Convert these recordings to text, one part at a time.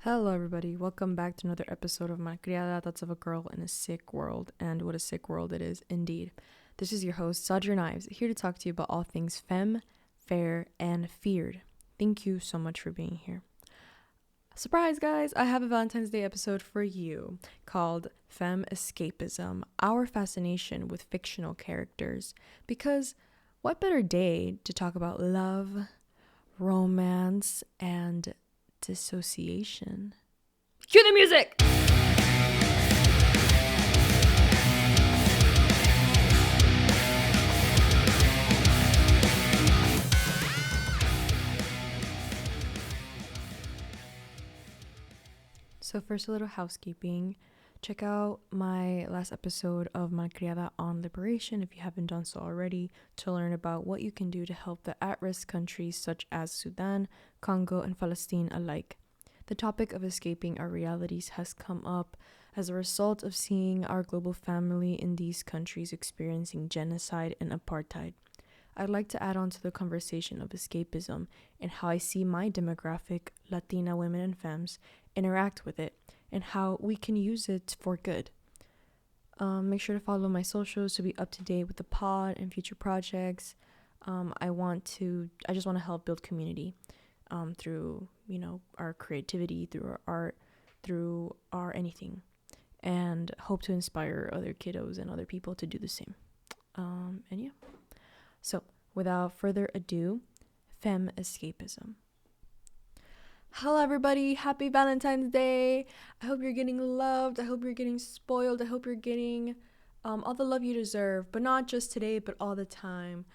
Hello, everybody. Welcome back to another episode of Malcriada, Thoughts of a Girl in a Sick World. And what a sick world it is, indeed. This is your host, Sadra Knives, here to talk to you about all things femme, fair, and feared. Thank you so much for being here. Surprise, guys! I have a Valentine's Day episode for you called Femme Escapism, Our Fascination with Fictional Characters. Because what better day to talk about love, romance, and dissociation. Cue the music! So first, a little housekeeping. Check out my last episode of Malcriada on liberation if you haven't done so already, to learn about what you can do to help the at-risk countries such as Sudan, Congo, and Palestine alike. The topic of escaping our realities has come up as a result of seeing our global family in these countries experiencing genocide and apartheid. I'd like to add on to the conversation of escapism and how I see my demographic, Latina women and femmes, interact with it, and how we can use it for good. Make sure to follow my socials to be up to date with the pod and future projects. I just want to help build community through, our creativity, through our art, through our anything, and hope to inspire other kiddos and other people to do the same. So without further ado, Femme Escapism. Hello, everybody. Happy Valentine's Day. I hope you're getting loved. I hope you're getting spoiled. I hope you're getting all the love you deserve, but not just today, but all the time.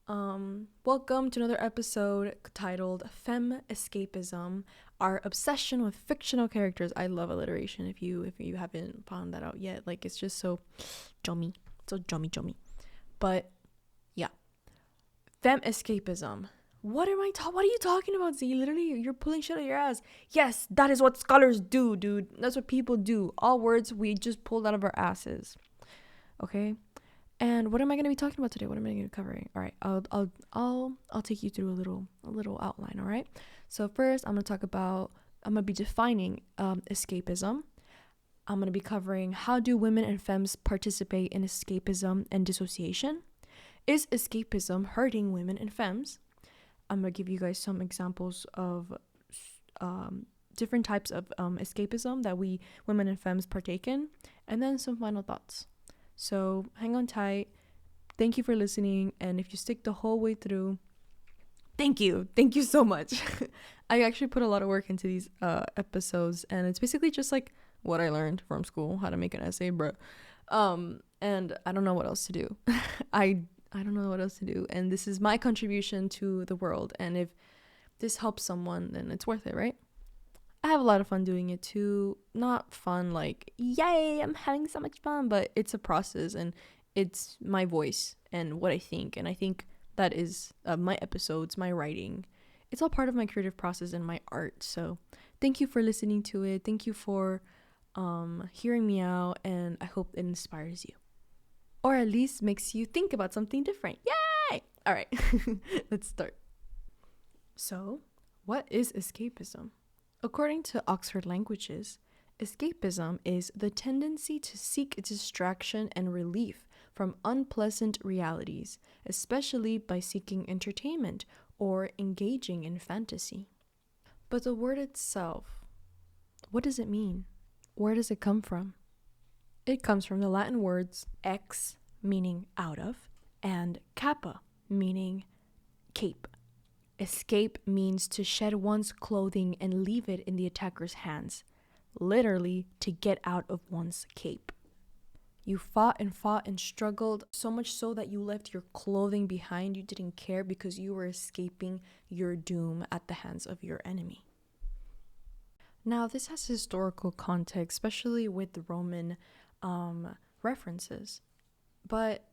Welcome to another episode titled Femme Escapism, our obsession with fictional characters. I love alliteration. If you haven't found that out yet, it's just so jummy. But yeah, Femme Escapism. What are you talking about, Z? Literally, you're pulling shit out of your ass. Yes, that is what scholars do, dude. That's what people do. All words we just pulled out of our asses. Okay? And what am I going to be talking about today? What am I going to be covering? All right, I'll take you through a little outline, all right? So first, I'm going to be defining escapism. I'm going to be covering how do women and femmes participate in escapism and dissociation? Is escapism hurting women and femmes? I'm going to give you guys some examples of different types of escapism that we women and femmes partake in, and then some final thoughts. So hang on tight. Thank you for listening, and if you stick the whole way through, thank you so much. I actually put a lot of work into these episodes, and it's basically just like what I learned from school, how to make an essay, bro. And I don't know what else to do. I don't know what else to do, and this is my contribution to the world, and if this helps someone, then it's worth it, right? I have a lot of fun doing it too. Not fun like, yay, I'm having so much fun, but it's a process, and it's my voice and what I think, and I think that is my episodes, my writing. It's all part of my creative process and my art, so thank you for listening to it. Thank you for hearing me out, and I hope it inspires you. Or at least makes you think about something different. Yay! All right, let's start. So, what is escapism? According to Oxford Languages, escapism is the tendency to seek distraction and relief from unpleasant realities, especially by seeking entertainment or engaging in fantasy. But the word itself, what does it mean? Where does it come from? It comes from the Latin words ex, meaning out of, and cappa, meaning cape. Escape means to shed one's clothing and leave it in the attacker's hands, literally to get out of one's cape. You fought and struggled, so much so that you left your clothing behind. You didn't care because you were escaping your doom at the hands of your enemy. Now, this has historical context, especially with the Roman references, but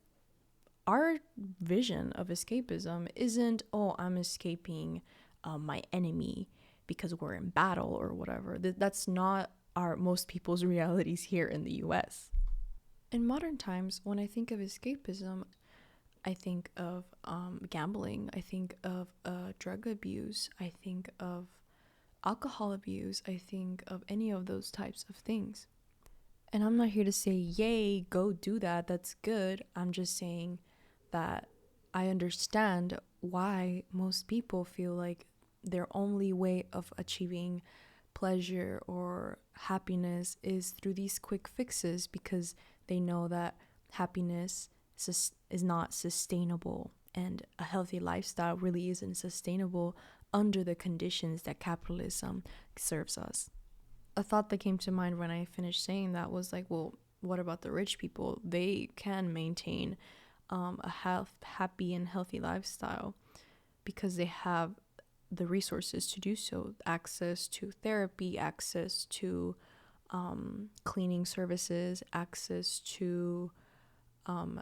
our vision of escapism isn't, I'm escaping my enemy because we're in battle or whatever. That's not most people's realities here in the US. In modern times, when I think of escapism, I think of gambling, I think of drug abuse, I think of alcohol abuse, I think of any of those types of things. And I'm not here to say, yay, go do that, that's good. I'm just saying that I understand why most people feel like their only way of achieving pleasure or happiness is through these quick fixes, because they know that happiness is not sustainable, and a healthy lifestyle really isn't sustainable under the conditions that capitalism serves us. A thought that came to mind when I finished saying that was like, well, what about the rich people? They can maintain a happy and healthy lifestyle because they have the resources to do so, access to therapy, access to cleaning services, access to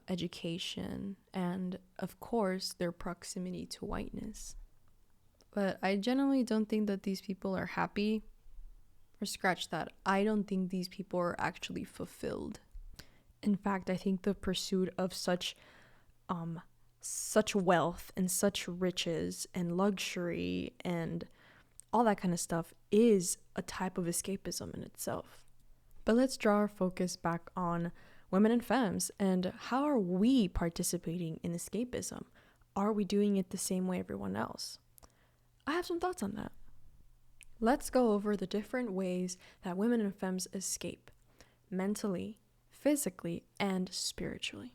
education, and of course their proximity to whiteness. But I generally don't think that these people are happy, or scratch that. I don't think these people are actually fulfilled. In fact, I think the pursuit of such wealth and such riches and luxury and all that kind of stuff is a type of escapism in itself. But let's draw our focus back on women and femmes, and how are we participating in escapism? Are we doing it the same way everyone else? I have some thoughts on that. Let's go over the different ways that women and femmes escape, mentally, physically, and spiritually.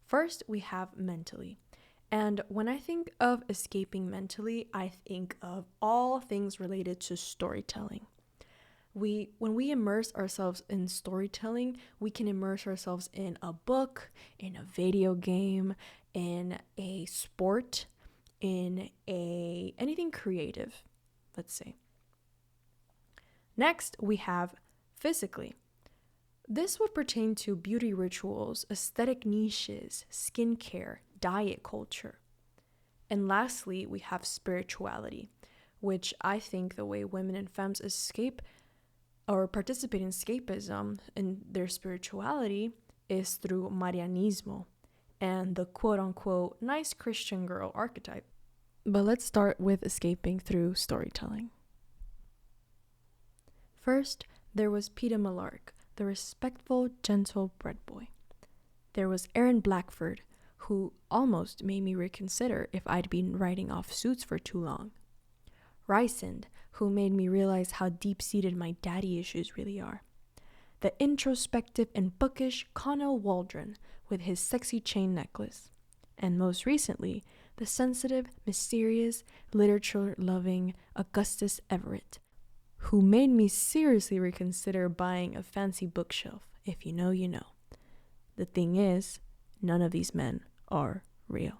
First, we have mentally. And when I think of escaping mentally, I think of all things related to storytelling. When we immerse ourselves in storytelling, we can immerse ourselves in a book, in a video game, in a sport, in anything creative, let's say. Next, we have physically. This would pertain to beauty rituals, aesthetic niches, skincare, diet culture. And lastly, we have spirituality, which I think the way women and femmes escape or participate in escapism in their spirituality is through Marianismo and the quote-unquote nice Christian girl archetype. But let's start with escaping through storytelling. First, there was Peter Millark, the respectful, gentle bread boy. There was Aaron Blackford, who almost made me reconsider if I'd been writing off Suits for too long. Rysand, who made me realize how deep-seated my daddy issues really are. The introspective and bookish Connell Waldron with his sexy chain necklace. And most recently, the sensitive, mysterious, literature-loving Augustus Everett, who made me seriously reconsider buying a fancy bookshelf. If you know, you know. The thing is, none of these men are real.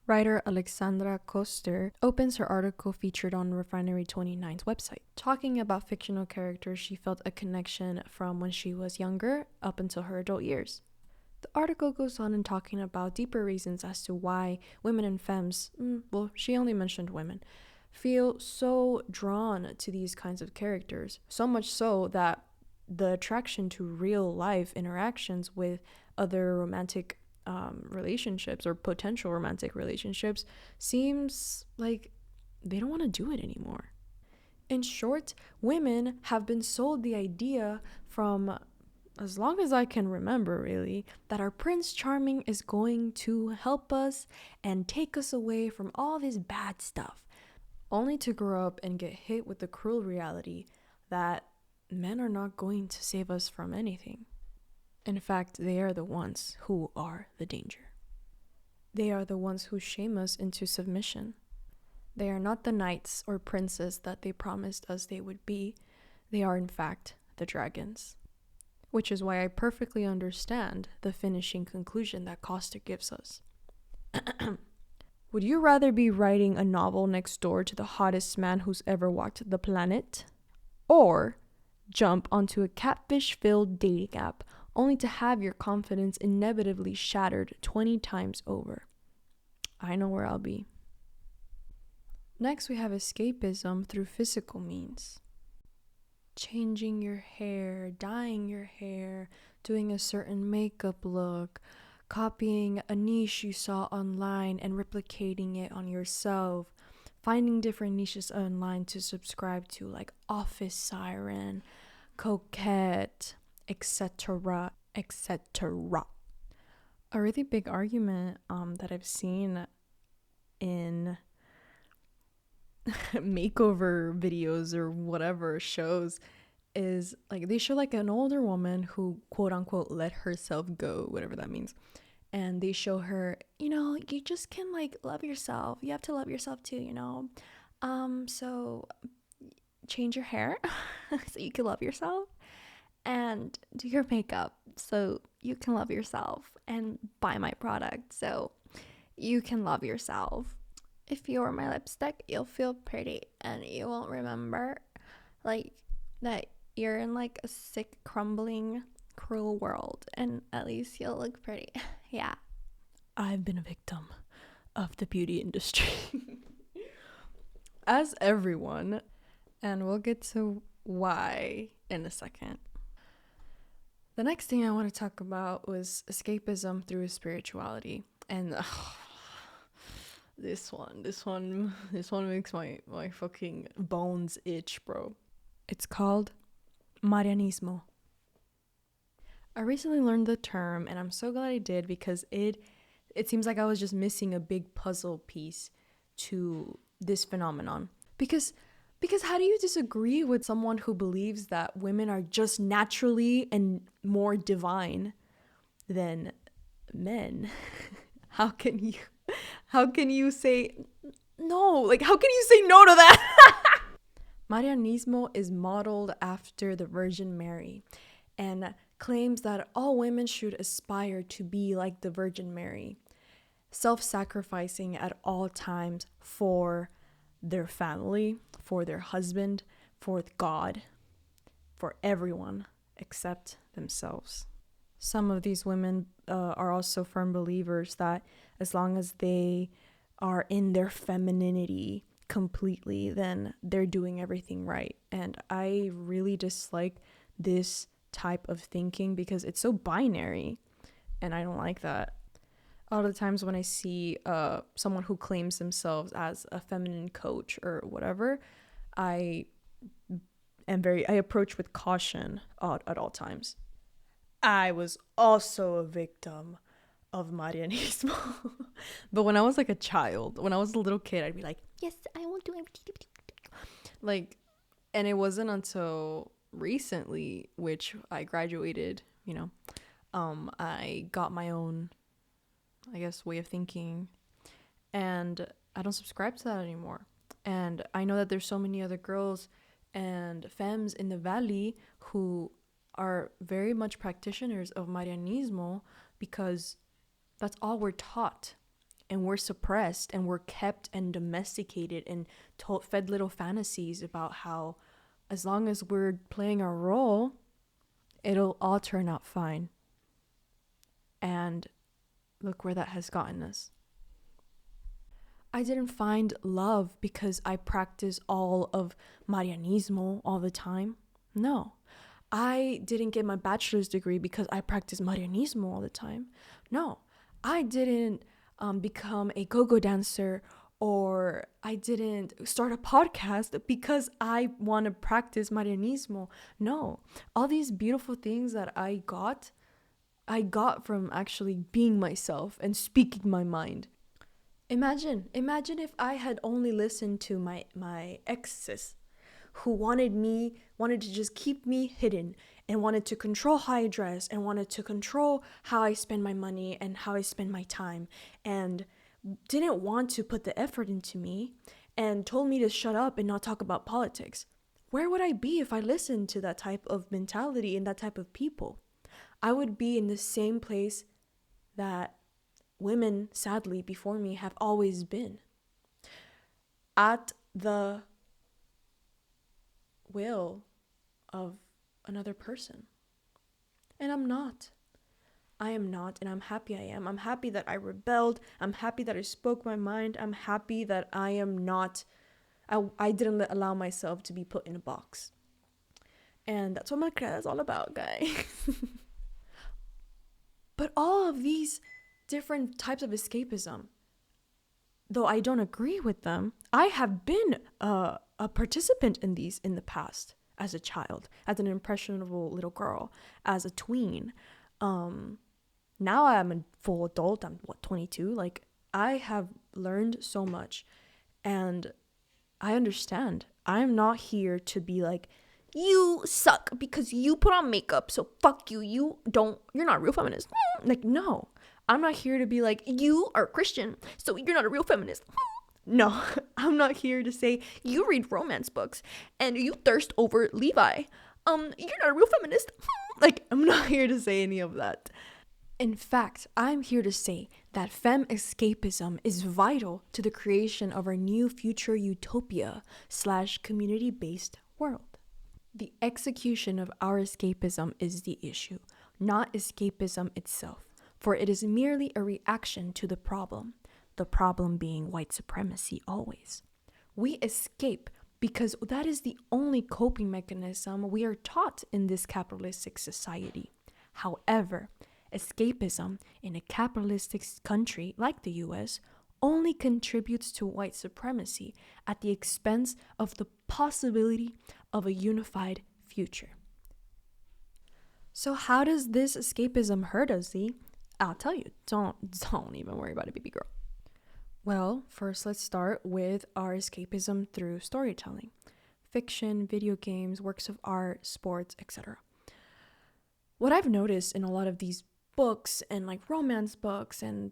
Writer Alexandra Koster opens her article featured on Refinery 29's website, talking about fictional characters she felt a connection from when she was younger up until her adult years. The article goes on in talking about deeper reasons as to why women and femmes, she only mentioned women, feel so drawn to these kinds of characters, so much so that the attraction to real life interactions with other romantic relationships or potential romantic relationships seems like they don't want to do it anymore. In short, women have been sold the idea from as long as I can remember, really, that our Prince Charming is going to help us and take us away from all this bad stuff, only to grow up and get hit with the cruel reality that men are not going to save us from anything. In fact, they are the ones who are the danger. They are the ones who shame us into submission. They are not the knights or princes that they promised us they would be. They are, in fact, the dragons. Which is why I perfectly understand the finishing conclusion that Costa gives us. Would you rather be writing a novel next door to the hottest man who's ever walked the planet? Or jump onto a catfish-filled dating app only to have your confidence inevitably shattered 20 times over? I know where I'll be. Next, we have escapism through physical means. Changing your hair, dyeing your hair, doing a certain makeup look, copying a niche you saw online and replicating it on yourself, finding different niches online to subscribe to, like office siren, coquette, etc., etc. A really big argument that I've seen in makeover videos or whatever shows is like they show like an older woman who quote unquote let herself go, whatever that means, and they show her, you just can like love yourself, you have to love yourself too, so change your hair so you can love yourself, and do your makeup so you can love yourself, and buy my product so you can love yourself. If you wear my lipstick, you'll feel pretty and you won't remember like that you're in like a sick, crumbling, cruel world, and at least you'll look pretty. Yeah. I've been a victim of the beauty industry. As everyone, and we'll get to why in a second. The next thing I want to talk about was escapism through spirituality. And this one makes my fucking bones itch, bro. It's called Marianismo. I recently learned the term, and I'm so glad I did, because it seems like I was just missing a big puzzle piece to this phenomenon. Because how do you disagree with someone who believes that women are just naturally and more divine than men? How can you say no? Like, how can you say no to that? Marianismo is modeled after the Virgin Mary and claims that all women should aspire to be like the Virgin Mary, self-sacrificing at all times for their family, for their husband, for God, for everyone except themselves. Some of these women are also firm believers that as long as they are in their femininity completely, then they're doing everything right. And I really dislike this type of thinking because it's so binary, and I don't like that. A lot of the times when I see someone who claims themselves as a feminine coach or whatever, I approach with caution at all times. I was also a victim of Marianismo. But when I was like a child, when I was a little kid, I'd be like, yes, I won't do everything. Like, and it wasn't until recently, which I graduated, I got my own, I guess, way of thinking, and I don't subscribe to that anymore. And I know that there's so many other girls and femmes in the valley who are very much practitioners of Marianismo, because that's all we're taught, and we're suppressed, and we're kept and domesticated and fed little fantasies about how as long as we're playing our role, it'll all turn out fine. And look where that has gotten us. I didn't find love because I practice all of Marianismo all the time. No. I didn't get my bachelor's degree because I practice Marianismo all the time. No. I didn't become a go-go dancer, or I didn't start a podcast because I want to practice Marianismo. No. All these beautiful things that I got from actually being myself and speaking my mind. Imagine if I had only listened to my exes who wanted to just keep me hidden and wanted to control how I dress and wanted to control how I spend my money and how I spend my time, and didn't want to put the effort into me and told me to shut up and not talk about politics. Where would I be if I listened to that type of mentality and that type of people? I would be in the same place that women, sadly, before me have always been. At the will of another person. And I'm not. I am not, and I'm happy I am. I'm happy that I rebelled. I'm happy that I spoke my mind. I'm happy that I am not, I didn't allow myself to be put in a box. And that's what my class is all about, guys. But all of these different types of escapism, though I don't agree with them, I have been a participant in these in the past as a child, as an impressionable little girl, as a tween. Now I'm a full adult. I'm 22. Like, I have learned so much, and I understand. I'm not here to be like, you suck because you put on makeup, so fuck you. You're not a real feminist. Like, no. I'm not here to be like, you are Christian, so you're not a real feminist. No, I'm not here to say you read romance books and you thirst over Levi. You're not a real feminist. Like, I'm not here to say any of that. In fact, I'm here to say that femme escapism is vital to the creation of our new future utopia / community-based world. The execution of our escapism is the issue, not escapism itself, for it is merely a reaction to the problem being white supremacy always. We escape because that is the only coping mechanism we are taught in this capitalistic society. However, escapism in a capitalistic country like the US only contributes to white supremacy at the expense of the possibility of a unified future. So how does this escapism hurt us, Z? I'll tell you. Don't even worry about it, baby girl. Well, first let's start with our escapism through storytelling. Fiction, video games, works of art, sports, etc. What I've noticed in a lot of these books and like romance books and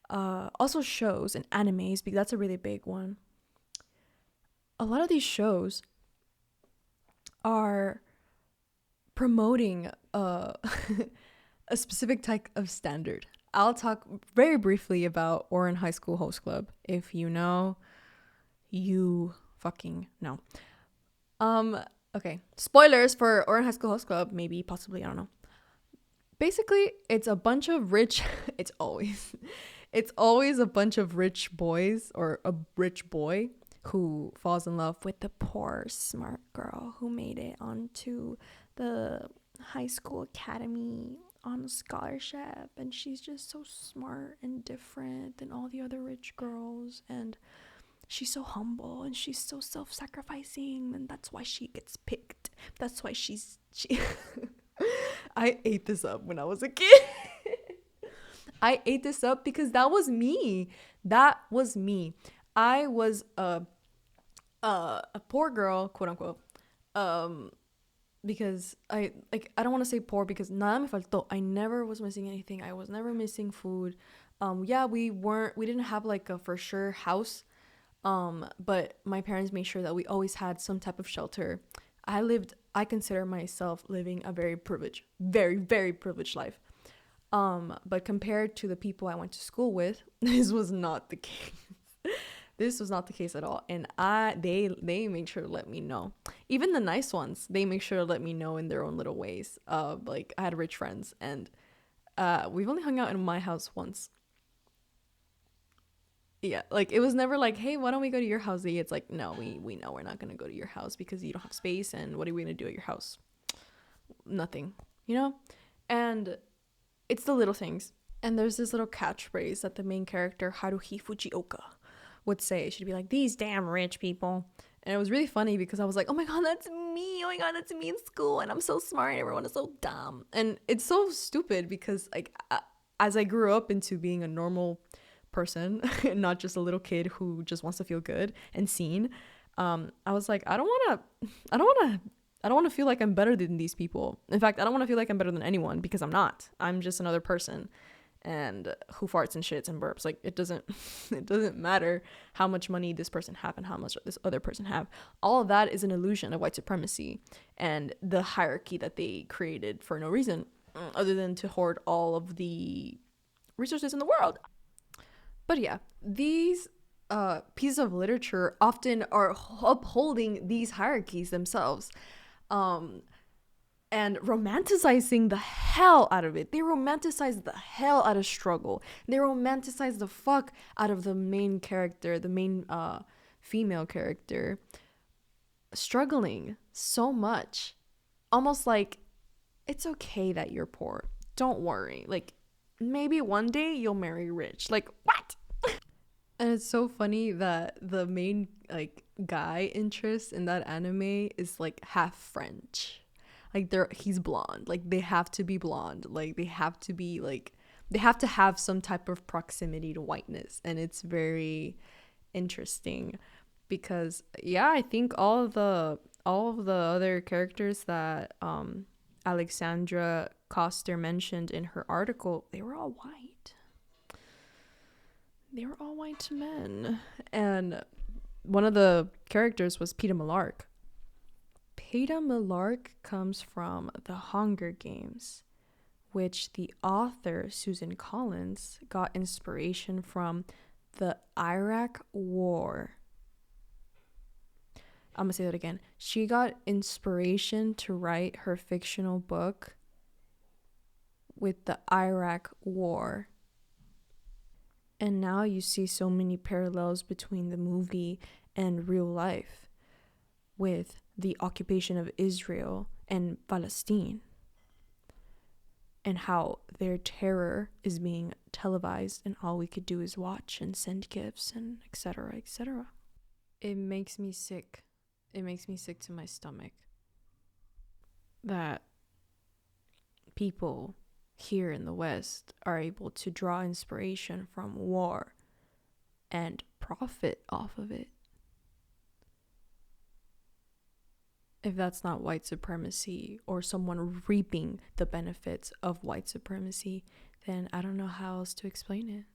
also shows and animes, because that's a really big one. A lot of these shows are promoting a specific type of standard. I'll talk very briefly about Ouran High School Host Club. If you know, you fucking know. Okay. Spoilers for Ouran High School Host Club, maybe, possibly, I don't know. Basically, it's a bunch of rich, it's always a bunch of rich boys or a rich boy who falls in love with the poor, smart girl who made it onto the high school academy on a scholarship, and she's just so smart and different than all the other rich girls, and she's so humble and she's so self-sacrificing, and that's why she gets picked. That's why she I ate this up when I was a kid. I ate this up because that was me. I was a poor girl, quote unquote, because I don't want to say poor because nada me faltó. I never was missing anything. I was never missing food. We didn't have like a for sure house, but my parents made sure that we always had some type of shelter. I consider myself living a very very, very privileged life. But compared to the people I went to school with, this was not the case. This was not the case at all. And they made sure to let me know. Even the nice ones, they make sure to let me know in their own little ways. Like, I had rich friends, and we've only hung out in my house once. Yeah, like, it was never like, hey, why don't we go to your house? It's like, no, we know we're not going to go to your house because you don't have space, and what are we going to do at your house? Nothing, you know? And it's the little things. And there's this little catchphrase that the main character, Haruhi Fujioka, would say. She'd be like, these damn rich people. And it was really funny because I was like, oh my god, that's me. Oh my god, that's me in school, and I'm so smart and everyone is so dumb. And it's so stupid because, like, as I grew up into being a normal person and not just a little kid who just wants to feel good and seen, I was like, I don't want to feel like I'm better than these people. In fact, I don't want to feel like I'm better than anyone, because I'm not. I'm just another person, and who farts and shits and burps. Like, it doesn't matter how much money this person have and how much this other person have. All of that is an illusion of white supremacy and the hierarchy that they created for no reason other than to hoard all of the resources in the world. But yeah, these pieces of literature often are upholding these hierarchies themselves, and romanticizing the hell out of it. They romanticize the hell out of struggle. They romanticize the fuck out of the main character, the main female character, struggling so much. Almost like, it's okay that you're poor. Don't worry. Like, maybe one day you'll marry rich. Like, what? And it's so funny that the main like guy interest in that anime is like half French. Like he's blonde. Like they have to be blonde. Like they have to have some type of proximity to whiteness, and it's very interesting because yeah, I think all of the other characters that Alexandra Coster mentioned in her article, they were all white. They were all white men. And one of the characters was Peeta Mellark. Peeta Mellark comes from the Hunger Games, which the author, Susan Collins, got inspiration from the Iraq War. I'm going to say that again. She got inspiration to write her fictional book with the Iraq War. And now you see so many parallels between the movie and real life with the occupation of Israel and Palestine, and how their terror is being televised and all we could do is watch and send gifts and etc., etc. It makes me sick. It makes me sick to my stomach that people here in the West are able to draw inspiration from war and profit off of it. If that's not white supremacy or someone reaping the benefits of white supremacy, then I don't know how else to explain it.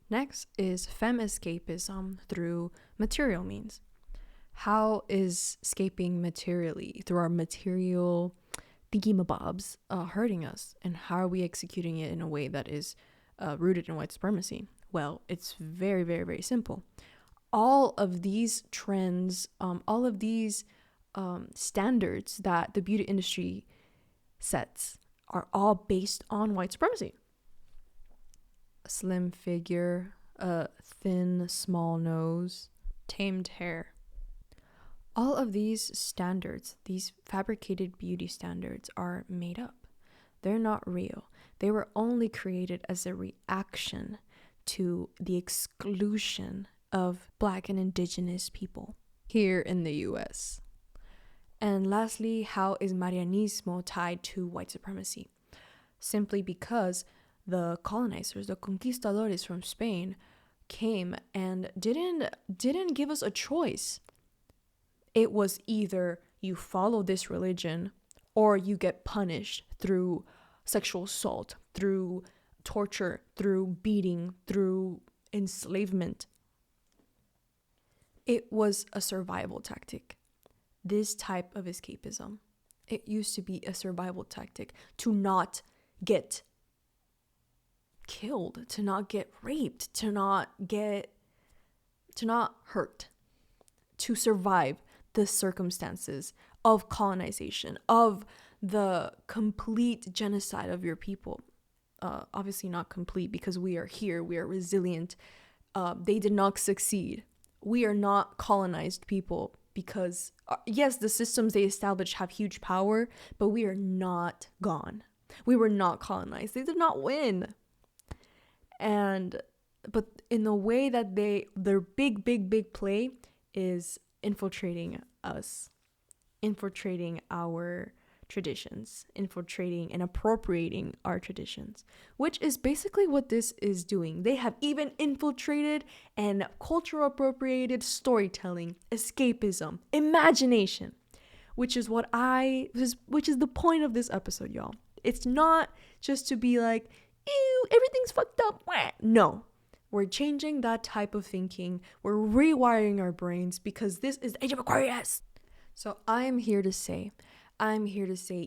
Next is Femme Escapism through material means. How is escaping materially through our material thingy-mabobs hurting us? And how are we executing it in a way that is rooted in white supremacy? Well, it's very, very, very simple. All of these trends, all of these standards that the beauty industry sets are all based on white supremacy. A slim figure, a thin, small nose, tamed hair. All of these standards, these fabricated beauty standards, are made up. They're not real. They were only created as a reaction to the exclusion of Black and Indigenous people here in the US. And lastly, how is Marianismo tied to white supremacy? Simply because the colonizers, the conquistadores from Spain, came and didn't give us a choice. It was either you follow this religion or you get punished through sexual assault, through torture, through beating, through enslavement. It was a survival tactic. This type of escapism, it used to be a survival tactic to not get killed, to not get raped, to not hurt, to survive the circumstances of colonization, of the complete genocide of your people. Obviously not complete because we are here, we are resilient. They did not succeed. We are not colonized people because, yes, the systems they established have huge power, but we are not gone. We were not colonized. They did not win. But in the way that their big play is infiltrating us, infiltrating our traditions, infiltrating and appropriating our traditions, which is basically what this is doing. They have even infiltrated and cultural appropriated storytelling, escapism, imagination, which is which is the point of this episode, y'all. It's not just to be like, ew, everything's fucked up. No. We're changing that type of thinking. We're rewiring our brains because this is the age of Aquarius. So I'm here to say,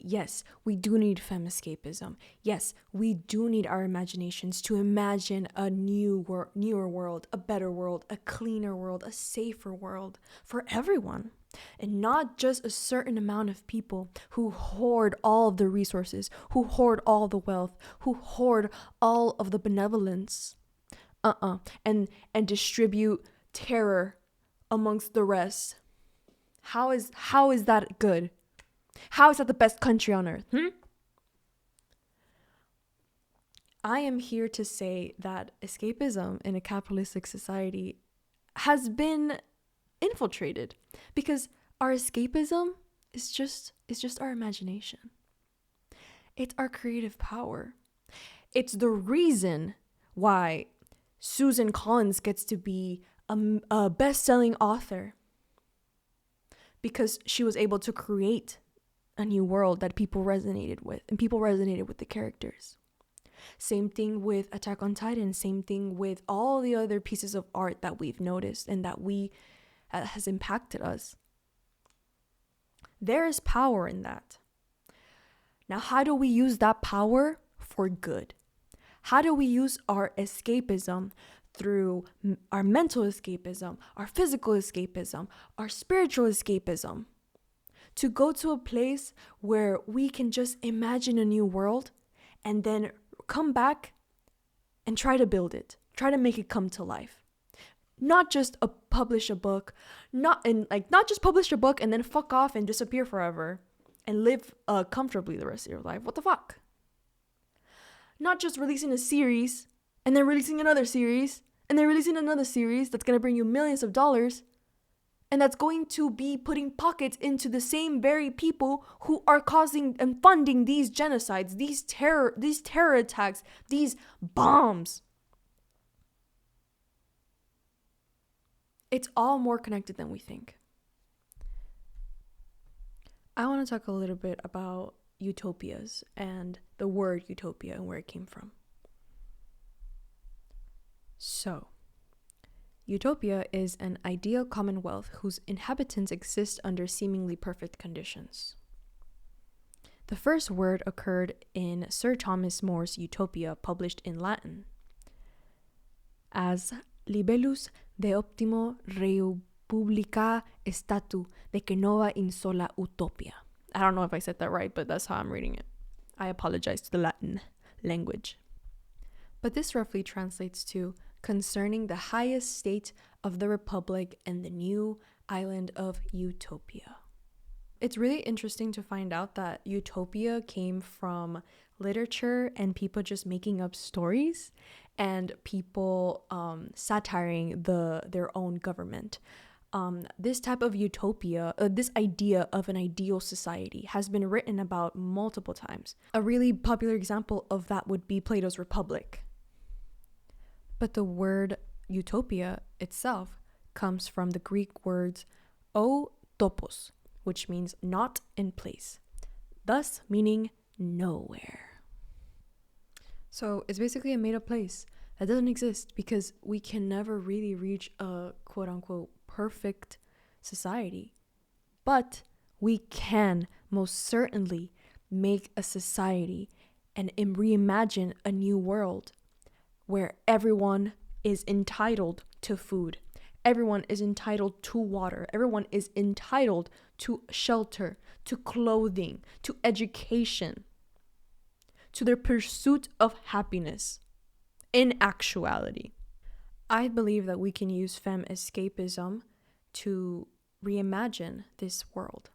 yes, we do need femme escapism. Yes, we do need our imaginations to imagine a newer world, a better world, a cleaner world, a safer world for everyone. And not just a certain amount of people who hoard all of the resources, who hoard all the wealth, who hoard all of the benevolence. And distribute terror amongst the rest. How is that good? How is that the best country on earth? I am here to say that escapism in a capitalistic society has been infiltrated, because our escapism is just our imagination. It's our creative power. It's the reason why Susan Collins gets to be a best-selling author, because she was able to create a new world that people resonated with, and people resonated with the characters. Same thing with Attack on Titan. Same thing with all the other pieces of art that we've noticed and that has impacted us. There is power in that. Now, how do we use that power for good? How do we use our escapism through our mental escapism, our physical escapism, our spiritual escapism, to go to a place where we can just imagine a new world and then come back and try to build it, try to make it come to life? Not just publish a book, not just publish a book and then fuck off and disappear forever and live comfortably the rest of your life. What the fuck? Not just releasing a series and then releasing another series and then releasing another series that's going to bring you millions of dollars, and that's going to be putting pockets into the same very people who are causing and funding these genocides, these terror attacks, these bombs. It's all more connected than we think. I want to talk a little bit about utopias and the word utopia and where it came from. So, utopia is an ideal commonwealth whose inhabitants exist under seemingly perfect conditions. The first word occurred in Sir Thomas More's Utopia, published in Latin, as libellus de optimo republica statu de que nova in sola utopia. I don't know if I said that right, but that's how I'm reading it. I apologize to the Latin language. But this roughly translates to concerning the highest state of the republic and the new island of Utopia. It's really interesting to find out that utopia came from literature and people just making up stories and people satiring their own government. This type of utopia, this idea of an ideal society, has been written about multiple times. A really popular example of that would be Plato's Republic. But the word utopia itself comes from the Greek words o topos, which means not in place, thus meaning nowhere. So it's basically a made-up place that doesn't exist, because we can never really reach a quote-unquote perfect society. But we can most certainly make a society and reimagine a new world where everyone is entitled to food, everyone is entitled to water, everyone is entitled to shelter, to clothing, to education, to their pursuit of happiness. In actuality, I believe that we can use Femme Escapism to reimagine this world.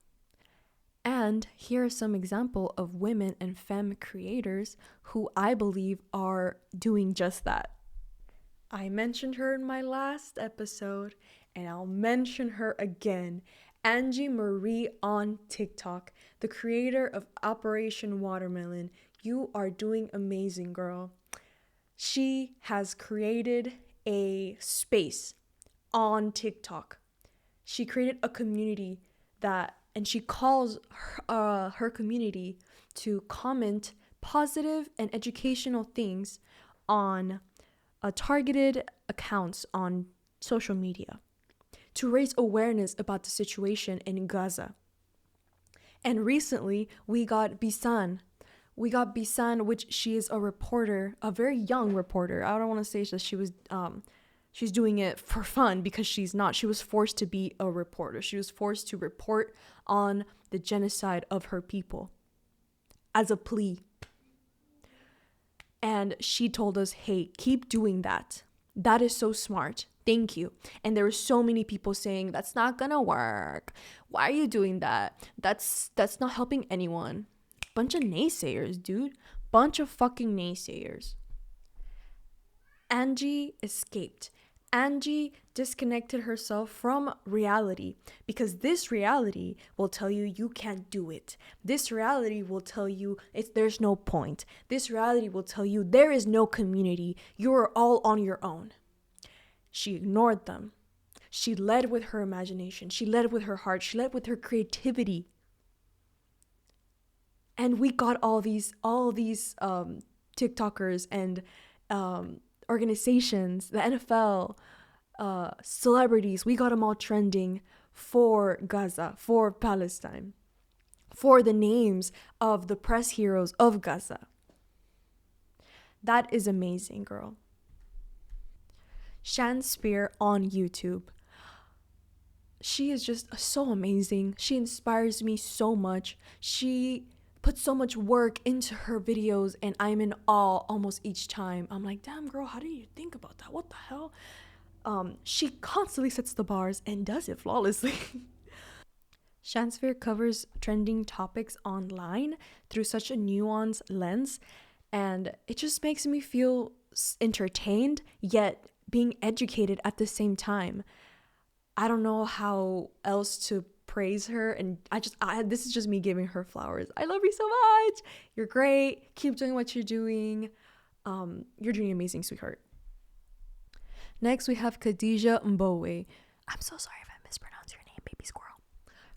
And here are some examples of women and femme creators who I believe are doing just that. I mentioned her in my last episode, and I'll mention her again. Angie Marie on TikTok, the creator of Operation Watermelon. You are doing amazing, girl. She has created a space on TikTok. She created a community and she calls her community to comment positive and educational things on targeted accounts on social media to raise awareness about the situation in Gaza. And recently, we got Bisan, which she is a reporter, a very young reporter. I don't want to say that she's doing it for fun, because she's not. She was forced to be a reporter. She was forced to report on the genocide of her people as a plea. And she told us, hey, keep doing that. That is so smart. Thank you. And there were so many people saying, that's not gonna work. Why are you doing that? That's not helping anyone. Bunch of naysayers, dude. Bunch of fucking naysayers. Angie escaped. Angie disconnected herself from reality, because this reality will tell you you can't do it. This reality will tell you there's no point. This reality will tell you there is no community. You're all on your own. She ignored them. She led with her imagination. She led with her heart. She led with her creativity. And we got all these TikTokers and organizations, the NFL, celebrities. We got them all trending for Gaza, for Palestine, for the names of the press heroes of Gaza. That is amazing, girl. Shanspeare on YouTube. She is just so amazing. She inspires me so much. She puts so much work into her videos, and I'm in awe almost each time. I'm like, damn, girl, how do you think about that? What the hell? She constantly sets the bars and does it flawlessly. Shanspeare covers trending topics online through such a nuanced lens, and it just makes me feel entertained, yet being educated at the same time. I don't know how else to praise her, and this is just me giving her flowers. I love you so much. You're great. Keep doing what you're doing. You're doing amazing, sweetheart. Next, we have Khadija Mbowe. I'm so sorry if I mispronounce your name, baby squirrel.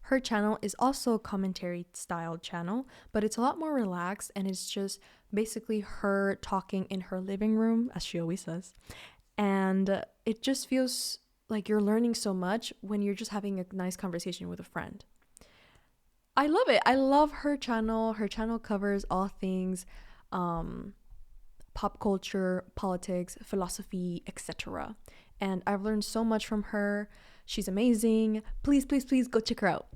Her channel is also a commentary style channel, but it's a lot more relaxed, and it's just basically her talking in her living room, as she always says. And it just feels like you're learning so much when you're just having a nice conversation with a friend. I love it. I love her channel. Her channel covers all things pop culture, politics, philosophy, etc. And I've learned so much from her. She's amazing. Please, please, please go check her out.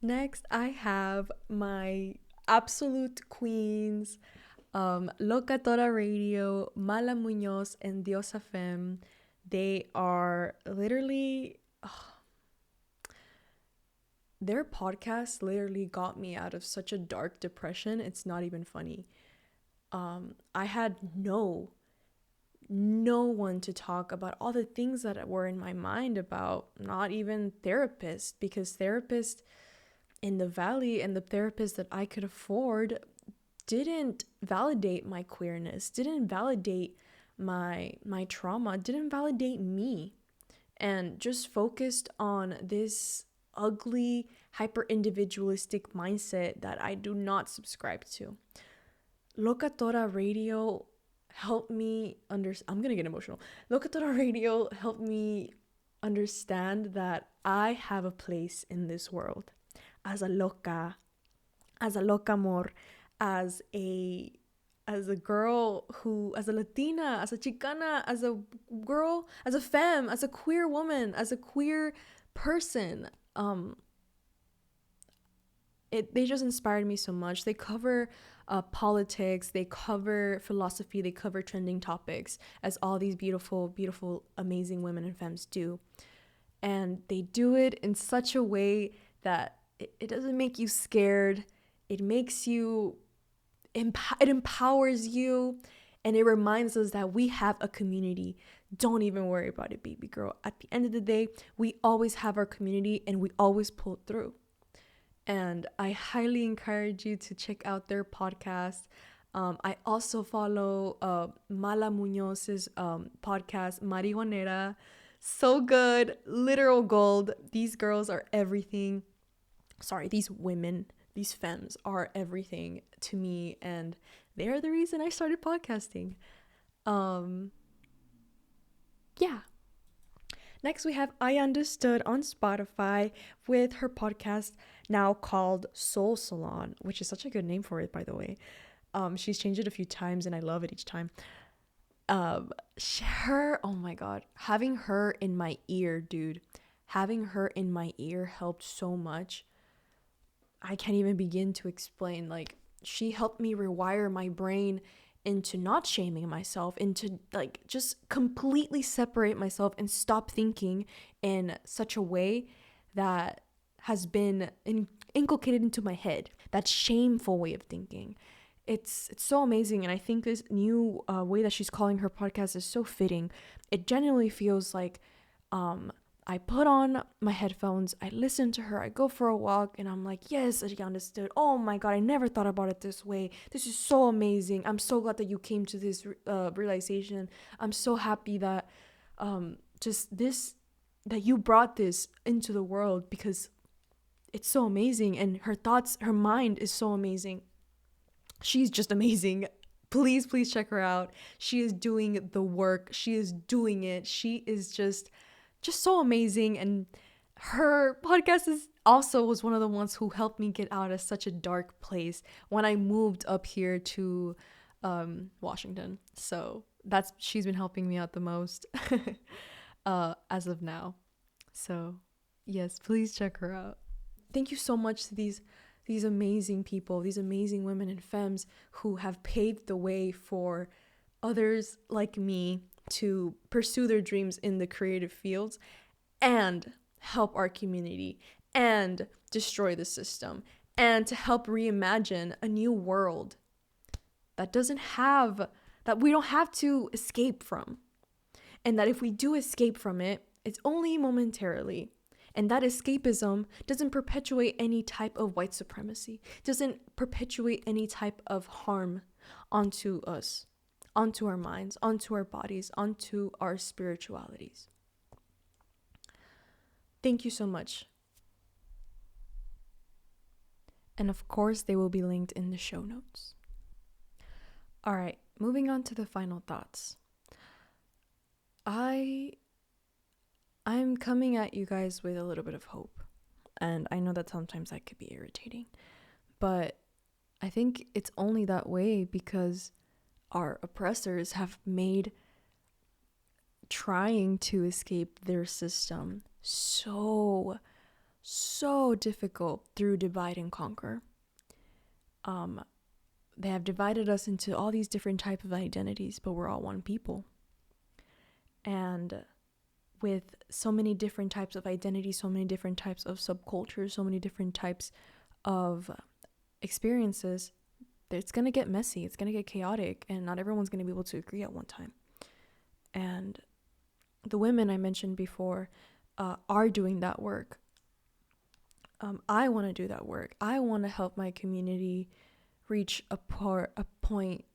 Next, I have my absolute queens, Locatora Radio, Mala Muñoz, and Diosa Femme. They are literally, their podcast literally got me out of such a dark depression. It's not even funny. I had no one to talk about all the things that were in my mind about, not even therapists, because therapists in the Valley and the therapists that I could afford didn't validate my queerness, didn't validate my trauma, didn't validate me, and just focused on this ugly hyper-individualistic mindset that I do not subscribe to. Locatora Radio helped me I'm gonna get emotional. Locatora Radio helped me understand that I have a place in this world as a loca amor, as a girl who, as a Latina, as a Chicana, as a girl, as a femme, as a queer woman, as a queer person. They just inspired me so much. They cover politics, they cover philosophy, they cover trending topics, as all these beautiful, beautiful, amazing women and femmes do. And they do it in such a way that it doesn't make you scared. It makes you, it empowers you, and it reminds us that we have a community. Don't even worry about it, baby girl. At the end of the day, we always have our community, and we always pull through. And I highly encourage you to check out their podcast. I also follow Mala Muñoz's podcast, Marihuanera. So good. Literal gold. These girls are everything. Sorry, these women, these femmes are everything to me. And they are the reason I started podcasting. Yeah. Next, we have Ayandastood on Spotify with her podcast now called Soul Salon, which is such a good name for it, by the way. She's changed it a few times, and I love it each time. Oh my God, having her in my ear, dude. Having her in my ear helped so much. I can't even begin to explain. Like, she helped me rewire my brain into not shaming myself, into like just completely separate myself and stop thinking in such a way that has been inculcated into my head, that shameful way of thinking. it's so amazing. And I think this new way that she's calling her podcast is so fitting. It genuinely feels like I put on my headphones, I listen to her, I go for a walk, and I'm like, yes, Ayandastood. Oh my God, I never thought about it this way. This is so amazing. I'm so glad that you came to this realization. I'm so happy that that you brought this into the world, because it's so amazing. And her thoughts, her mind is so amazing. She's just amazing. Please check her out. She is doing the work. She is doing it. She is just so amazing. And her podcast was one of the ones who helped me get out of such a dark place when I moved up here to Washington. So she's been helping me out the most as of now. So yes, please check her out. Thank you so much to these amazing people, these amazing women and femmes who have paved the way for others like me to pursue their dreams in the creative fields and help our community and destroy the system and to help reimagine a new world that we don't have to escape from. And that if we do escape from it, it's only momentarily. And that escapism doesn't perpetuate any type of white supremacy, doesn't perpetuate any type of harm onto us, onto our minds, onto our bodies, onto our spiritualities. Thank you so much. And of course, they will be linked in the show notes. All right, moving on to the final thoughts. I'm coming at you guys with a little bit of hope. And I know that sometimes that could be irritating. But I think it's only that way because our oppressors have made trying to escape their system so difficult through divide and conquer. They have divided us into all these different types of identities, but we're all one people. And with so many different types of identities, so many different types of subcultures, so many different types of experiences, it's going to get messy, it's going to get chaotic, and not everyone's going to be able to agree at one time. And the women I mentioned before are doing that work. I want to do that work. I want to help my community reach a point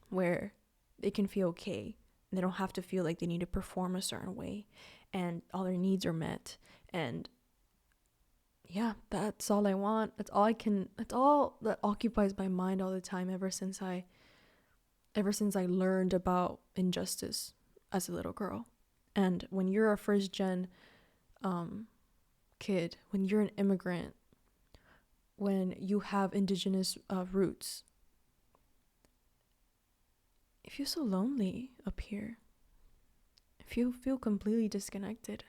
where they can feel okay. They don't have to feel like they need to perform a certain way and all their needs are met. And yeah, that's all I want. That's all that occupies my mind all the time ever since I learned about injustice as a little girl. And when you're a first gen kid, when you're an immigrant, when you have indigenous roots, if you're so lonely up here, if you feel completely disconnected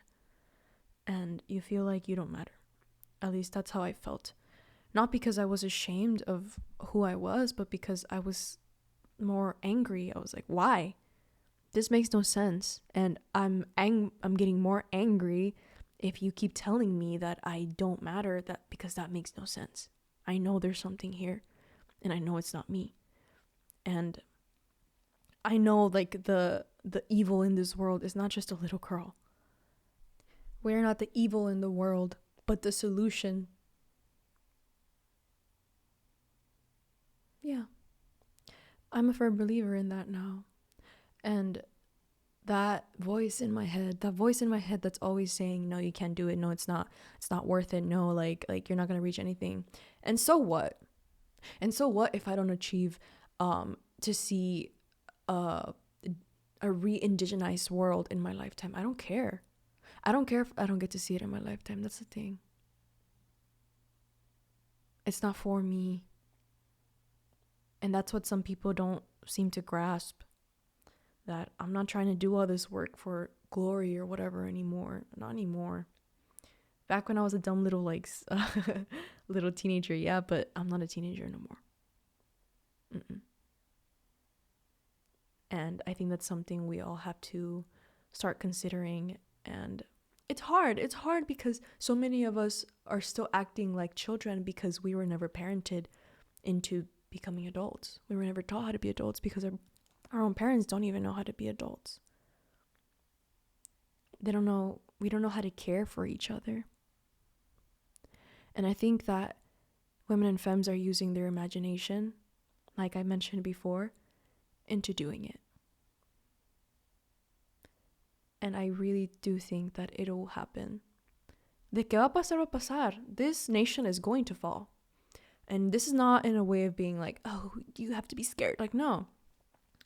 and you feel like you don't matter, at least that's how I felt. Not because I was ashamed of who I was, but because I was more angry. I was like, why? This makes no sense. And I'm getting more angry if you keep telling me that I don't matter, because that makes no sense. I know there's something here and I know it's not me. And I know like the evil in this world is not just a little girl. We're not the evil in the world, but the solution. Yeah. I'm a firm believer in that now. And that voice in my head that's always saying, no, you can't do it. No, it's not worth it. No, like you're not going to reach anything. And so what? And so what if I don't achieve to see a re-indigenized world in my lifetime? I don't care. I don't care if I don't get to see it in my lifetime. That's the thing. It's not for me. And that's what some people don't seem to grasp. That I'm not trying to do all this work for glory or whatever anymore. Not anymore. Back when I was a dumb little little teenager, yeah, but I'm not a teenager no more. And I think that's something we all have to start considering. And it's hard because so many of us are still acting like children because we were never parented into becoming adults. We were never taught how to be adults because our own parents don't even know how to be adults. They don't know, we don't know how to care for each other. And I think that women and femmes are using their imagination, like I mentioned before, into doing it. And I really do think that it will happen. De que va a pasar, va a pasar. This nation is going to fall. And this is not in a way of being like, oh, you have to be scared. Like, no.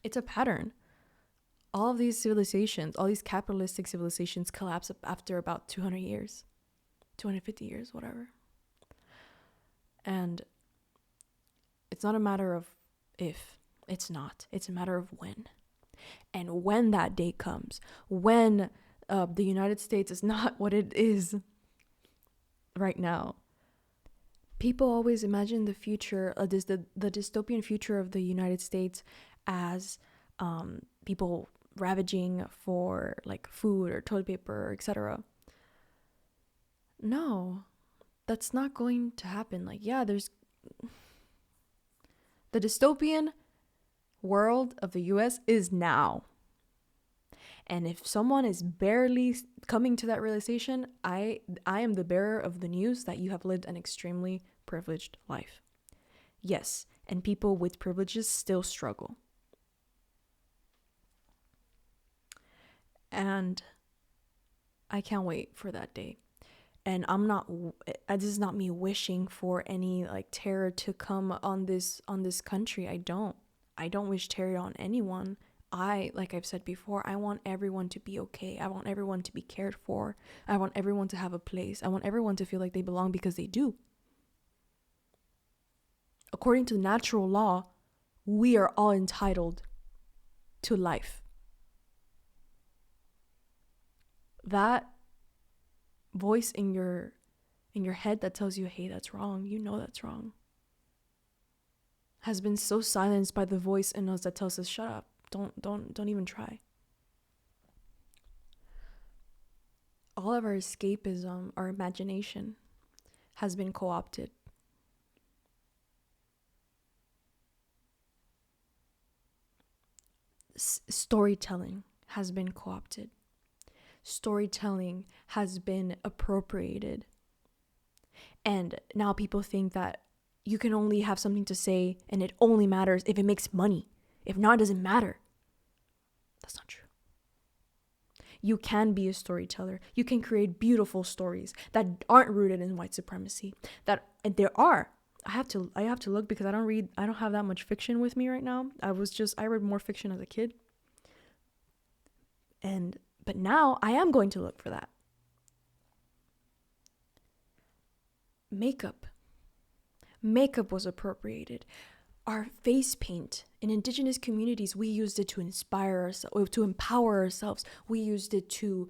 It's a pattern. All of these civilizations, all these capitalistic civilizations collapse after about 200 years. 250 years, whatever. And it's not a matter of if. It's not. It's a matter of when. And when that day comes, when the United States is not what it is right now. People always imagine the future, the dystopian future of the United States as people ravaging for like food or toilet paper, etc. No, that's not going to happen. Like, yeah, there's the dystopian world of the US is now. And if someone is barely coming to that realization, I am the bearer of the news that you have lived an extremely privileged life. Yes, and people with privileges still struggle. And I can't wait for that day. And this is not me wishing for any like terror to come on this country. I don't wish terror on anyone. Like I've said before, I want everyone to be okay. I want everyone to be cared for. I want everyone to have a place. I want everyone to feel like they belong because they do. According to natural law, we are all entitled to life. That voice in your head that tells you, hey, that's wrong, you know that's wrong, has been so silenced by the voice in us that tells us, shut up, don't even try. All of our escapism, our imagination, has been co-opted. Storytelling has been co-opted. Storytelling has been appropriated. And now people think that you can only have something to say and it only matters if it makes money. If not, it doesn't matter. That's not true. You can be a storyteller. You can create beautiful stories that aren't rooted in white supremacy. And there are. I have to look because I don't have that much fiction with me right now. I read more fiction as a kid. But now I am going to look for that. Makeup was appropriated. Our face paint in indigenous communities, we used it to inspire ourselves, to empower ourselves. We used it to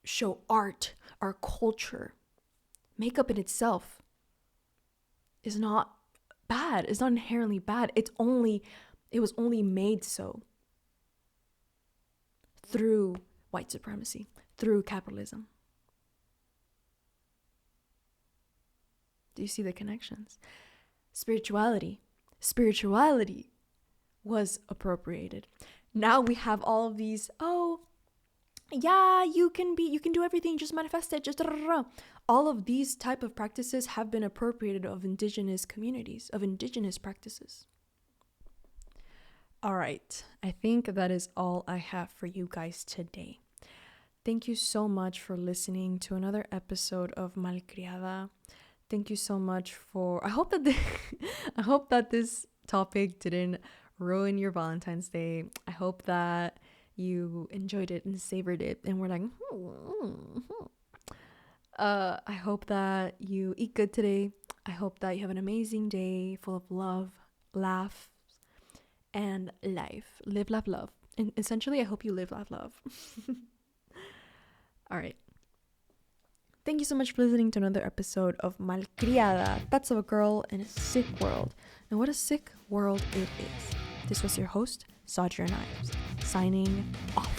show art, our culture. Makeup in itself is not bad. It's not inherently bad. It was only made so through white supremacy, through capitalism. Do you see the connections? Spirituality was appropriated. Now we have all of these, oh, yeah, you can do everything, just manifest it, just all of these type of practices have been appropriated of indigenous communities, of indigenous practices. All right, I think that is all I have for you guys today. Thank you so much for listening to another episode of Malcriada. Thank you so much I hope that this topic didn't ruin your Valentine's Day. I hope that you enjoyed it and savored it and were like, I hope that you eat good today. I hope that you have an amazing day full of love, laughs, and life. Live, laugh, love. And essentially, I hope you live, laugh, love. All right. Thank you so much for listening to another episode of Malcriada, That's of a Girl in a Sick World. And what a sick world it is. This was your host, Sodger Knives, signing off.